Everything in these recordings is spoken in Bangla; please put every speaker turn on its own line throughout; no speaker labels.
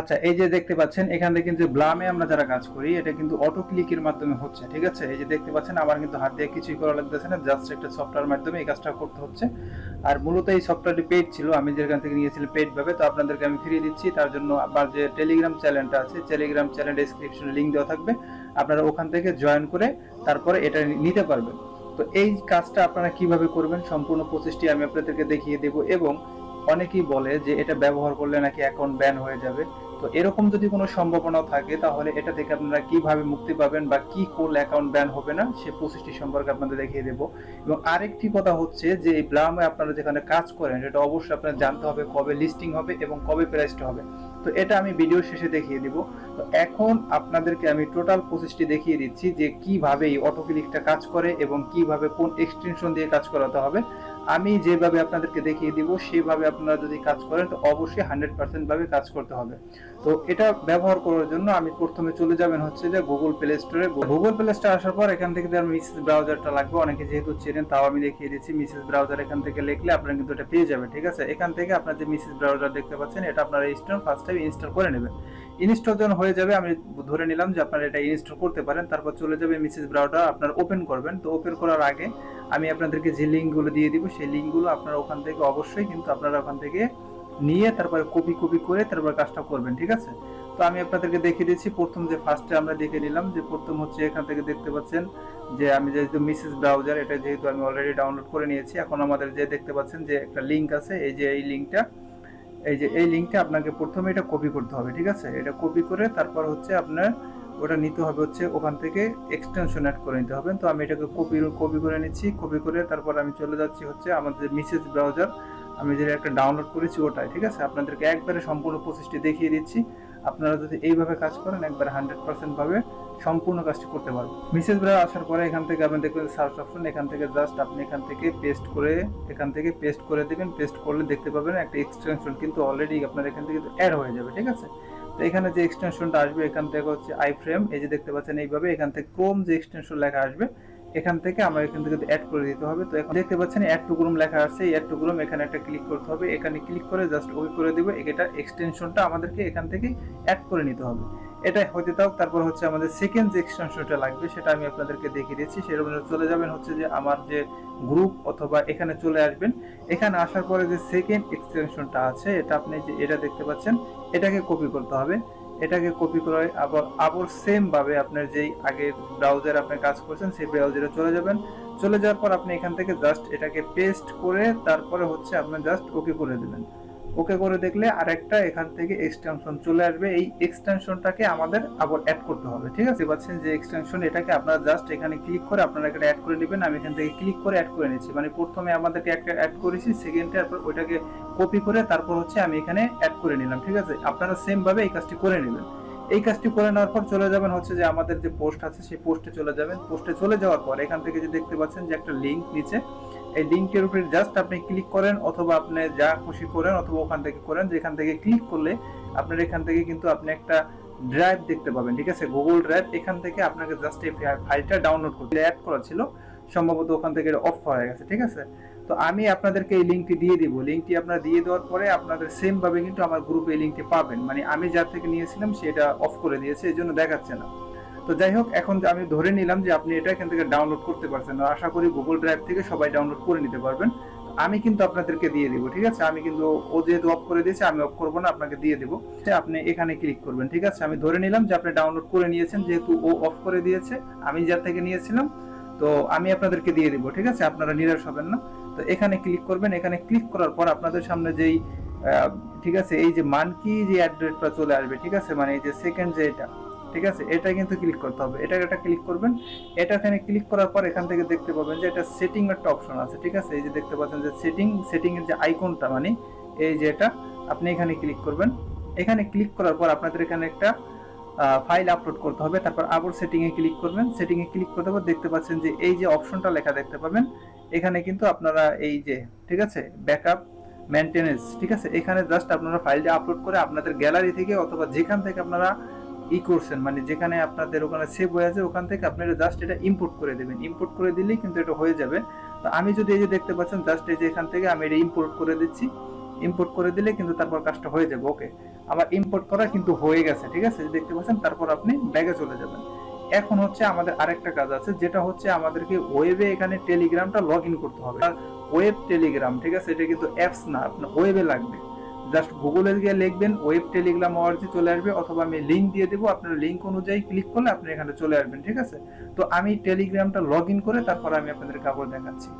আচ্ছা, এই যে দেখতে পাচ্ছেন এখানে কিন্তু ব্লামে আমরা যারা কাজ করি এটা কিন্তু অটো ক্লিকের মাধ্যমে হচ্ছে, ঠিক আছে। এই যে দেখতে পাচ্ছেন আমার কিন্তু হাত দিয়ে কিছুই করা লাগতেছে না, জাস্ট একটা সফটওয়্যার মাধ্যমে এই কাজটা করতে হচ্ছে। আর মূলত এই সফটওয়্যারটি পেইড ছিল, আমি যেখান থেকে নিয়েছিলাম পেইড ভাবে, তো আপনাদেরকে আমি ফিরিয়ে দিচ্ছি। তার জন্য আবার যে টেলিগ্রাম চ্যানেলটা আছে, টেলিগ্রাম চ্যানেল ডেসক্রিপশনে লিংক দেওয়া থাকবে, আপনারা ওখান থেকে জয়েন করে তারপরে এটা নিতে পারবেন। তো এই কাজটা আপনারা কিভাবে করবেন সম্পূর্ণ প্রসেসটি আমি আপনাদেরকে দেখিয়ে দেব। এবং অনেকেই বলে যে এটা ব্যবহার করলে নাকি অ্যাকাউন্ট ব্যান হয়ে যাবে। তো এরকম যদি কোনো সম্ভাবনা থাকে তাহলে এটা থেকে আপনারা কিভাবে মুক্তি পাবেন বা কি করলে অ্যাকাউন্ট ব্যান হবে না সেই প্রসেসটি সম্পর্কে আপনাদের দেখিয়ে দেব। এবং আরেকটি কথা হচ্ছে যে এই ব্লামে আপনারা যেখানে কাজ করেন এটা অবশ্যই আপনার জানতে হবে কবে লিস্টিং হবে এবং কবে প্রাইসটা হবে। তো এটা আমি ভিডিও শেষে দেখিয়ে দিব। তো এখন আপনাদেরকে আমি টোটাল প্রসেসটি দেখিয়ে দিচ্ছি যে কিভাবে এই অটো ক্লিকটা কাজ করে এবং কিভাবে কোন এক্সটেনশন দিয়ে কাজ করাতে হবে। আমি যেভাবে আপনাদেরকে দেখিয়ে দিব সেভাবে আপনারা যদি কাজ করেন তো অবশ্যই 100% ভাবে কাজ করতে হবে। তো এটা ব্যবহার করার জন্য আমি প্রথমে চলে যাবেন হচ্ছে যে গুগল প্লে স্টোরে। গুগল প্লে স্টোরে আসার পর এখান থেকে মিসেস ব্রাউজারটা লাগবে, অনেকে যেহেতু চেনেন তাও আমি দেখিয়ে দিচ্ছি। মিসেস ব্রাউজার এখান থেকে লিখলে আপনারা কিন্তু এটা পেয়ে যাবেন, ঠিক আছে। এখান থেকে আপনার যে মিসেস ব্রাউজার দেখতে পাচ্ছেন এটা আপনারা ফার্স্ট টাইম ইনস্টল করে নেবেন। ইনস্টল যখন হয়ে যাবে আমি ধরে নিলাম যে আপনারা এটা ইনস্টল করতে পারেন, তারপর চলে যাবে মিসেস ব্রাউজার আপনারা ওপেন করবেন। তো ওপেন করার আগে আমি আপনাদেরকে যে লিঙ্কগুলো দিয়ে দিব সেই লিঙ্কগুলো আপনারা ওখান থেকে অবশ্যই কিন্তু আপনারা ওখান থেকে নিয়ে তারপরে কপি করে তারপর কাজটা করবেন, ঠিক আছে। তো আমি আপনাদেরকে দেখিয়ে দিচ্ছি। প্রথম যে ফার্স্টে আমরা দেখে নিলাম যে প্রথম হচ্ছে এখান থেকে দেখতে পাচ্ছেন যে আমি যেহেতু মিসেস ব্রাউজার এটা যেহেতু আমি অলরেডি ডাউনলোড করে নিয়েছি, এখন আমাদের যে দেখতে পাচ্ছেন যে একটা লিঙ্ক আছে, এই যে এই লিঙ্কটা আপনাকে প্রথমে এটা কপি করতে হবে, ঠিক আছে। এটা কপি করে তারপর হচ্ছে আপনার ওটা নিতে হবে হচ্ছে ওখান থেকে এক্সটেনশন অ্যাড করে নিতে হবে। তো আমি এটাকে কপি করে নিচ্ছি। কপি করে তারপর আমি চলে যাচ্ছি হচ্ছে আমাদের মিসেস ব্রাউজার, আমি যেটা একটা ডাউনলোড করেছি ওটাই, ঠিক আছে। আপনাদেরকে একবারে সম্পূর্ণ প্রসেসটি দেখিয়ে দিচ্ছি। আপনারা যদি এইভাবে কাজ করেন একবারে 100% ভাবে সম্পূর্ণ কাজটি করতে পারবেন। মিসেস ব্রাউজার আসার পরে এখান থেকে আপনি দেখবেন সার্চ অপশন, এখান থেকে জাস্ট আপনি এখান থেকে পেস্ট করে দেবেন। পেস্ট করলে দেখতে পাবেন একটা এক্সটেনশন কিন্তু অলরেডি আপনার এখান থেকে অ্যাড হয়ে যাবে, ঠিক আছে। তো এখানে যে এক্সটেনশনটা আসবে এখান থেকে হচ্ছে আইফ্রেম, এই যে দেখতে পাচ্ছেন এইভাবে এখান থেকে ক্রোম যে এক্সটেনশন লেখা আসবে এখান থেকে আমরা এখান থেকে অ্যাড করে দিতে হবে। তো এখন দেখতে পাচ্ছেন অ্যাড টু গ্রুম লেখা আছে, এই অ্যাড টু গ্রুম এখানে একটা ক্লিক করতে হবে। এখানে ক্লিক করে জাস্ট ওকে করে দেব। এটা এক্সটেনশনটা আমাদেরকে এখান থেকে অ্যাড করে নিতে হবে। এটা হতে থাক। তারপর হচ্ছে আমাদের সেকেন্ড যে এক্সটেনশনটা লাগবে সেটা আমি আপনাদেরকে দেখিয়ে দিচ্ছি। সেরকম চলে যাবেন হচ্ছে যে আমার যে গ্রুপ অথবা এখানে চলে আসবেন। এখানে আসার পরে যে সেকেন্ড এক্সটেনশনটা আছে এটা আপনি যে এটা দেখতে পাচ্ছেন এটাকে কপি করতে হবে। এটাকে কপি করে আবার সেম ভাবে আপনার যেই আগে ব্রাউজারে আপনি কাজ করছেন সেই ব্রাউজারে চলে যাবেন। চলে যাওয়ার পর আপনি এখান থেকে জাস্ট এটাকে পেস্ট করে তারপরে হচ্ছে আপনি জাস্ট ওকে করে দেবেন। ওকে করে দেখলে আরেকটা এখান থেকে এক্সটেনশন চলে আসবে। এই এক্সটেনশনটাকে আমাদের আবার অ্যাড করতে হবে, ঠিক আছে। পাচ্ছেন যে এক্সটেনশন এটাকে আপনারা জাস্ট এখানে ক্লিক করে আপনারা এটা অ্যাড করে নেবেন। আমি এখান থেকে ক্লিক করে অ্যাড করে নিচ্ছি, মানে প্রথমে আমাদেরকে একটা অ্যাড করেছি, সেকেন্ডে তারপর ওইটাকে কপি করে তারপর হচ্ছে আমি এখানে অ্যাড করে নিলাম, ঠিক আছে। আপনারা সেম ভাবে এই কাজটি করে নেবেন। এই কাজটি করে নেওয়ার পর চলে যাবেন হচ্ছে যে আমাদের যে পোস্ট আছে সেই পোস্টে চলে যাবেন। পোস্টে চলে যাওয়ার পর এখান থেকে যে দেখতে পাচ্ছেন যে একটা লিঙ্ক নিচে, এই লিঙ্কের উপরে জাস্ট আপনি ক্লিক করেন অথবা আপনি যা খুশি করেন অথবা ওখান থেকে করেন, যেখান থেকে ক্লিক করলে আপনার এখান থেকে কিন্তু আপনি একটা ড্রাইভ দেখতে পাবেন, ঠিক আছে, গুগল ড্রাইভ। এখান থেকে আপনাকে জাস্ট এই ফাইলটা ডাউনলোড করতে অ্যাড করা ছিল, সম্ভবত ওখান থেকে অফ হয়ে গেছে, ঠিক আছে। তো আমি আপনাদেরকে এই লিঙ্কটি দিয়ে দিব। লিঙ্কটি আপনারা দিয়ে দেওয়ার পরে আপনাদের সেম ভাবে কিন্তু আমার গ্রুপে এই লিঙ্কটি পাবেন, মানে আমি যার থেকে নিয়েছিলাম সেটা অফ করে দিয়েছে, এই জন্য দেখাচ্ছে না। তো যাই হোক, এখন আমি ধরে নিলাম যে আপনি এটা এখান থেকে ডাউনলোড করতে পারছেন। আশা করি গুগল ড্রাইভ থেকে সবাই ডাউনলোড করে নিতে পারবেন। আমি কিন্তু আপনাদেরকে দিয়ে দিব, ঠিক আছে। আমি কিন্তু ও যেহেতু অফ করে দিয়েছে আমি অফ করবো না, আপনাকে দিয়ে দেবো। আপনি এখানে ক্লিক করবেন, ঠিক আছে। আমি ধরে নিলাম যে আপনি ডাউনলোড করে নিয়েছেন, যেহেতু ও অফ করে দিয়েছে আমি যার থেকে নিয়েছিলাম, তো আমি আপনাদেরকে দিয়ে দিব, ঠিক আছে। আপনারা নিরাশ হবেন না। তো এখানে ক্লিক করবেন। এখানে ক্লিক করার পর আপনাদের সামনে যেই ঠিক আছে এই যে মানকি যে অ্যাড্রেসটা চলে আসবে, ঠিক আছে, মানে এই যে সেকেন্ড যে এটা, ঠিক আছে, এটা কিন্তু ক্লিক করতে হবে। এটা ক্লিক করবেন। এটা এখানে ক্লিক করার পর এখান থেকে দেখতে পাবেন যে এটা সেটিং একটা অপশন আছে, ঠিক আছে। এই যে দেখতে পাচ্ছেন যে সেটিং এর যে আইকনটা, মানে এই যে এটা, আপনি এখানে ক্লিক করবেন। এখানে ক্লিক করার পর আপনাদের এখানে একটা ফাইল আপলোড করতে হবে। তারপর আবার সেটিং এ ক্লিক করবেন। সেটিং এ ক্লিক করতে পর দেখতে পাচ্ছেন যে এই যে অপশনটা লেখা দেখতে পাবেন, এখানে কিন্তু আপনারা এই যে, ঠিক আছে, ব্যাকআপ মেইনটেনেন্স, ঠিক আছে, এখানে জাস্ট আপনারা ফাইলটা আপলোড করে আপনাদের গ্যালারি থেকে অথবা যেখান থেকে আপনারা করছেন, মানে যেখানে আপনাদের ওখানে সেভ হয়ে আছে ওখান থেকে আপনারা জাস্ট এটা ইম্পোর্ট করে দেবেন। ইম্পোর্ট করে দিলেই কিন্তু এটা হয়ে যাবে। তো আমি যদি এই যে দেখতে পাচ্ছেন জাস্ট এই যে এখান থেকে আমি এটা ইম্পোর্ট করে দিচ্ছি। ইম্পোর্ট করে দিলে কিন্তু তারপর কাজটা হয়ে যাবে। ওকে, আমার ইম্পোর্ট করা কিন্তু হয়ে গেছে, ঠিক আছে, দেখতে পাচ্ছেন। তারপর আপনি ব্যাগে চলে যাবেন। এখন হচ্ছে আমাদের আরেকটা কাজ আছে, যেটা হচ্ছে আমাদেরকে ওয়েবে এখানে টেলিগ্রামটা লগ ইন করতে হবে। ওয়েব টেলিগ্রাম, ঠিক আছে, এটা কিন্তু অ্যাপস না, আপনার ওয়েবে লাগবে। জাস্ট গুগলে গিয়ে লিখবেন ওয়েব টেলিগ্রাম ওআরজি, চলে আসবে, অথবা আমি লিঙ্ক দিয়ে দেবো, আপনার লিঙ্ক অনুযায়ী ক্লিক করলে আপনি এখানে চলে আসবেন, ঠিক আছে। তো আমি টেলিগ্রামটা লগ ইন করে তারপর আমি আপনাদের কাপড় দেখাচ্ছি।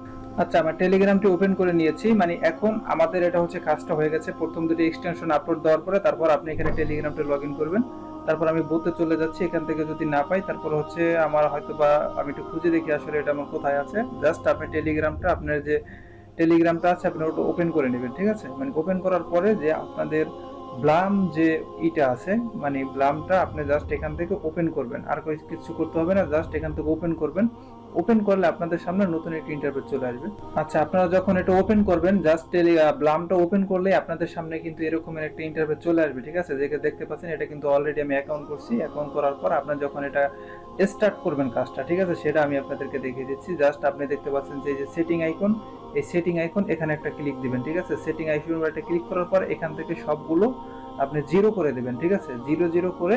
আচ্ছা, আমার টেলিগ্রামটি ওপেন করে নিয়েছি, মানে এখন আমাদের এটা হচ্ছে কাজটা হয়ে গেছে। প্রথম দুটো এক্সটেনশন আপলোড দেওয়ার পরে তারপর আপনি এখানে টেলিগ্রামটা লগ ইন করবেন। তারপর আমি বোতে চলে যাচ্ছি, এখান থেকে যদি না পাই তারপর হচ্ছে আমার হয়তো বা আমি একটু খুঁজে দেখি আসলে এটা আমার কোথায় আছে। জাস্ট আপনি টেলিগ্রামটা, আপনার যে টেলিগ্রামটা আছে আপনি ওটা ওপেন করে নেবেন, ঠিক আছে। মানে ওপেন করার পরে যে আপনাদের ব্লাম যে ইটা আছে, মানে ব্লামটা আপনি জাস্ট এখান থেকে ওপেন করবেন, আর কিছু করতে হবে না, জাস্ট এখান থেকে ওপেন করবেন। ওপেন করলে আপনাদের সামনে নতুন একটা ইন্টারফেস চলে আসবে। আচ্ছা, আপনারা যখন এটা ওপেন করবেন, জাস্ট ব্লামটা ওপেন করলে আপনাদের সামনে কিন্তু এরকমের একটা ইন্টারফেস চলে আসবে, ঠিক আছে। দেখতে পাচ্ছেন এটা কিন্তু অলরেডি আমি অ্যাকাউন্ট করছি। অ্যাকাউন্ট করার পর আপনারা যখন এটা স্টার্ট করবেন কাজটা, ঠিক আছে, সেটা আমি আপনাদেরকে দেখিয়ে দিচ্ছি। জাস্ট আপনি দেখতে পাচ্ছেন যে এই যে সেটিং আইকন, এই সেটিং আইকন এখানে একটা ক্লিক দিবেন, ঠিক আছে। সেটিং আইকন একটা ক্লিক করার পর এখান থেকে সবগুলো আপনি জিরো করে দিবেন, ঠিক আছে। জিরো জিরো করে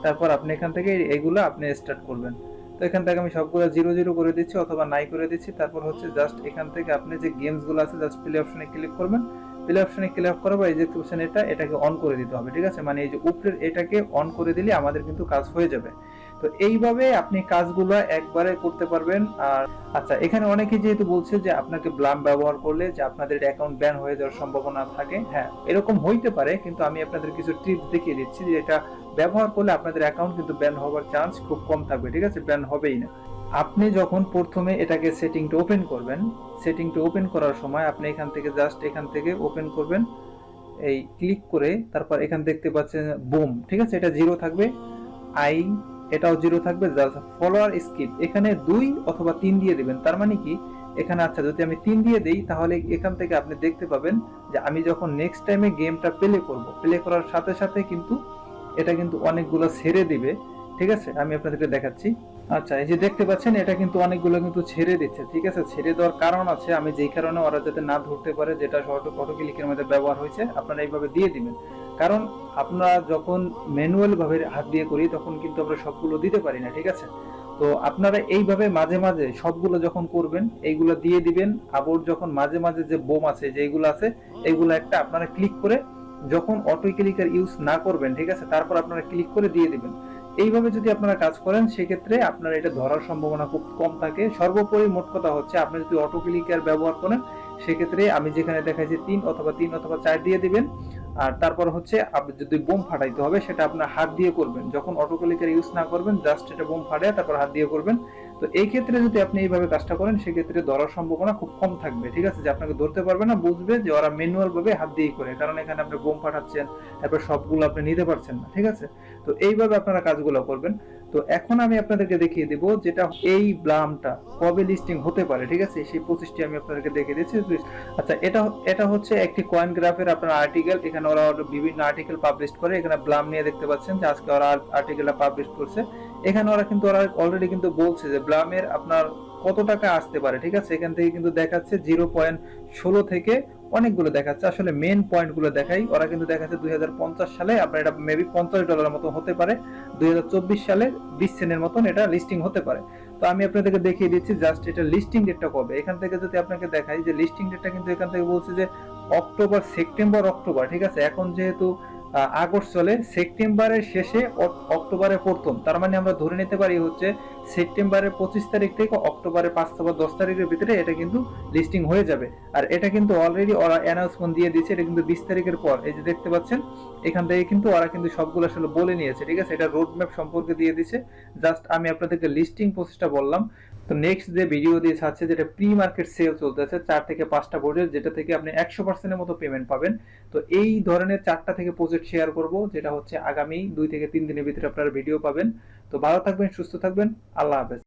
তারপর আপনি এখান থেকে এইগুলো আপনি স্টার্ট করবেন। তো এখান থেকে আমি সবগুলো জিরো জিরো করে দিচ্ছি অথবা নাই করে দিচ্ছি। তারপর হচ্ছে জাস্ট এখান থেকে আপনি যে গেমসগুলো আছে জাস্ট প্লে অপশনে ক্লিক করবেন। প্লে অপশনে ক্লিক করার পর এই যে অপশন এটাকে অন করে দিতে হবে, ঠিক আছে। মানে এই যে উপরের এটাকে অন করে দিলে আমাদের কিন্তু কাজ হয়ে যাবে। তো এইভাবে আপনি কাজগুলো একবারে করতে পারবেন। আর আচ্ছা, এখানে অনেকে যেহেতু বলছে যে আপনাকে ব্লাম ব্যবহার করলে যে আপনাদের অ্যাকাউন্ট ব্যান হয়ে যাওয়ার সম্ভাবনা থাকে, হ্যাঁ এরকম হইতে পারে, কিন্তু আমি আপনাদের কিছু টিপস দেখিয়ে দিচ্ছি যে এটা ব্যবহার করলে আপনাদের অ্যাকাউন্ট কিন্তু ব্যান হওয়ার চান্স খুব কম থাকবে, ঠিক আছে, ব্যান হবেই না। আপনি যখন প্রথমে এটাকে সেটিংটা ওপেন করবেন, সেটিংটা ওপেন করার সময় আপনি এখান থেকে জাস্ট এখান থেকে ওপেন করবেন, এই ক্লিক করে তারপর এখান দেখতে পাচ্ছেন বুম, ঠিক আছে, এটা জিরো থাকবে। আই, এটাও জিরো থাকবে। জাস্ট ফলোয়ার স্কিপ এখানে 2 অথবা 3 দিয়ে দিবেন। তার মানে কি এখানে, আচ্ছা যদি আমি 3 দিয়ে দেই তাহলে এখান থেকে আপনি দেখতে পাবেন যে আমি যখন নেক্সট টাইমে গেমটা প্লে করব, প্লে করার সাথে সাথে কিন্তু এটা কিন্তু অনেকগুলো ছেড়ে দিবে, ঠিক আছে। আমি আপনাদেরকে দেখাচ্ছি। আচ্ছা, এই যে দেখতে পাচ্ছেন এটা কিন্তু অনেকগুলো কিন্তু ছেড়ে দিচ্ছে, ঠিক আছে। ছেড়ে দেওয়ার কারণ আছে, আমি যেই কারণে ওরা যাতে না ধরতে পারে যেটা অটো ক্লিকের মধ্যে ব্যবহার হয়েছে, আপনারা এইভাবে দিয়ে দিবেন। কারণ আমরা যখন ম্যানুয়াল ভাবে হাত দিয়ে করি তখন কিন্তু আমরা সবগুলো দিতে পারি না, ঠিক আছে। তো আপনারা এইভাবে মাঝে মাঝে সবগুলো যখন করবেন এইগুলো দিয়ে দিবেন। আবার যখন মাঝে মাঝে যে বোম আছে যেগুলো আছে এইগুলো একটা আপনারা ক্লিক করে যখন অটো ক্লিকার ইউজ না করবেন, ঠিক আছে, তারপর আপনারা ক্লিক করে দিয়ে দিবেন। এইভাবে যদি আপনারা কাজ করেন সেক্ষেত্রে আপনার এটা ধরার সম্ভাবনা খুব কম থাকে। সর্বোপরি মোট কথা হচ্ছে আপনি যদি অটো ক্লিকার ব্যবহার করেন সেক্ষেত্রে আমি যেখানে দেখাচ্ছি 3 অথবা 4 দিয়ে দিবেন। আর তারপর হচ্ছে আপনি যদি বোম ফাটাইতে হবে সেটা আপনার হাত দিয়ে করবেন, যখন অটো ক্লিকার ইউজ না করবেন জাস্ট এটা বোম ফাটায় তারপর হাত দিয়ে করবেন। তো এই ক্ষেত্রে যদি আপনি এইভাবে কাজটা করেন সেক্ষেত্রে ধরার সম্ভাবনা খুব কম থাকবে, ঠিক আছে, যে আপনাকে ধরতে পারবে না, বুঝবে যে ওরা ম্যানুয়াল ভাবে হাত দিয়ে করে, কারণ এখানে আপনি বোম ফাটাচ্ছেন, তারপর সবগুলো আপনি নিতে পারছেন না, ঠিক আছে। তো এইভাবে আপনারা কাজগুলো করবেন। তো এখন আমি আপনাদেরকে দেখিয়ে দেব যেটা এই ব্লামটা কবে লিস্টিং হতে পারে, ঠিক আছে, সেই প্রসেসটি আমি আপনাদেরকে দেখিয়ে দিচ্ছি। আচ্ছা, এটা হচ্ছে একটি কয়েন গ্রাফের আপনার আর্টিকেল। এখানে ওরা বিভিন্ন আর্টিকেল পাবলিশ করে, এখানে ব্লাম নিয়ে দেখতে পাচ্ছেন যে আজকে ওরা আর্টিকেলটা পাবলিশ করছে। এখানে ওরা কিন্তু ওরা অলরেডি কিন্তু বলছে যে ব্লামের আপনার কত টাকা আসতে পারে, ঠিক আছে। এখান থেকে কিন্তু দেখাচ্ছে 0.16 থেকে অনেকগুলো দেখাচ্ছে। আসলে মেন পয়েন্ট গুলো দেখাই, ওরা কিন্তু দেখাচ্ছে 2050 সালে আপনার এটা মেবি $50 মতো হতে পারে, 2024 সালে 20 সেন্টের মতন এটা লিস্টিং হতে পারে। তো আমি আপনাদেরকে দেখিয়ে দিচ্ছি জাস্ট এটা লিস্টিং ডেটটা কবে। এখান থেকে যদি আপনাকে দেখাই যে লিস্টিং ডেটটা কিন্তু এখান থেকে বলছে যে সেপ্টেম্বর, ঠিক আছে। এখন যেহেতু আগস্ট চলে, সেপ্টেম্বরের শেষে অক্টোবরের প্রথম, তার মানে আমরা ধরে নিতে পারি হচ্ছে সেপ্টেম্বরের 25 তারিখ থেকে অক্টোবরের 5 অথবা 10 তারিখের ভিতরে এটা কিন্তু লিস্টিং হয়ে যাবে। আর এটা কিন্তু অলরেডি ওরা অ্যানাউন্সমেন্ট দিয়ে দিয়েছে, এটা কিন্তু 20 তারিখের পর। এই যে দেখতে পাচ্ছেন এখান থেকে কিন্তু ওরা কিন্তু সবগুলো আসলে বলে নিয়েছে, ঠিক আছে, এটা রোড ম্যাপ সম্পর্কে দিয়ে দিয়েছে। জাস্ট আমি আপনাদেরকে লিস্টিং প্রসেসটা বললাম। তো নেক্সট যে ভিডিও দিয়ে আছে যেটা প্রি মার্কেট সেল চলতেছে 4 থেকে 5টা বোর্ডের, যেটা থেকে আপনি 100% এর মতো পেমেন্ট পাবেন। তো এই ধরনের 4টা থেকে প্রজেক্ট শেয়ার করব, যেটা হচ্ছে আগামী 2 থেকে 3 দিনের ভিতরে আপনারা ভিডিও পাবেন। তো ভালো থাকবেন, সুস্থ থাকবেন, আল্লাহ হাফেজ।